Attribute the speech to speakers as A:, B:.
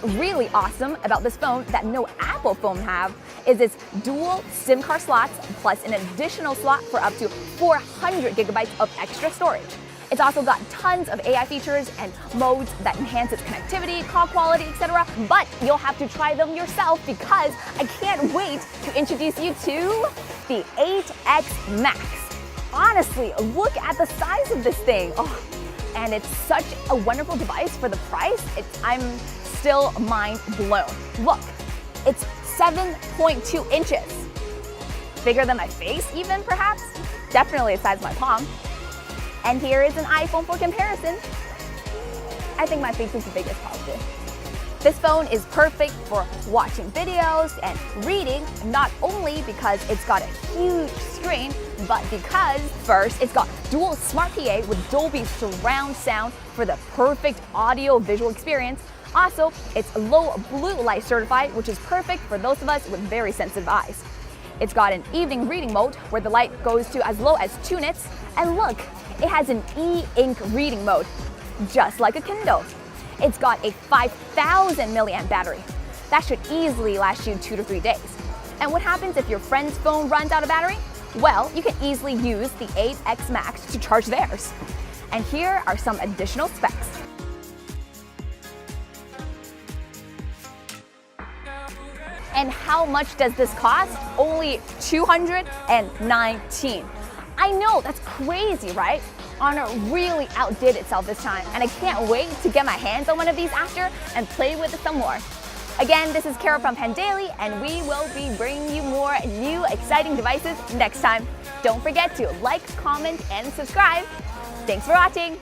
A: really awesome about this phone that no Apple phone have is its dual SIM card slots plus an additional slot for up to 400 gigabytes of extra storage. It's also got tons of AI features and modes that enhance its connectivity, call quality, etc. But you'll have to try them yourself because I can't wait to introduce you to the 8X Max. Honestly, look at the size of this thing. Oh, and it's such a wonderful device for the price. I'm still mind blown. Look, it's 7.2 inches. Bigger than my face even, perhaps? Definitely the size of my palm. And here is an iPhone for comparison. I think my face is the biggest probably. This phone is perfect for watching videos and reading, not only because it's got a huge screen, but because first, it's got dual smart PA with Dolby surround sound for the perfect audio visual experience. Also, it's low blue light certified, which is perfect for those of us with very sensitive eyes. It's got an evening reading mode where the light goes to as low as 2 nits. And look, it has an e-ink reading mode, just like a Kindle. It's got a 5,000 milliamp battery. That should easily last you 2 to 3 days. And what happens if your friend's phone runs out of battery? Well, you can easily use the 8X Max to charge theirs. And here are some additional specs. And how much does this cost? Only $219. I know, that's crazy, right? Honor really outdid itself this time, and I can't wait to get my hands on one of these after and play with it some more. Again, this is Kara from Pandaily, and we will be bringing you more new exciting devices next time. Don't forget to like, comment, and subscribe. Thanks for watching.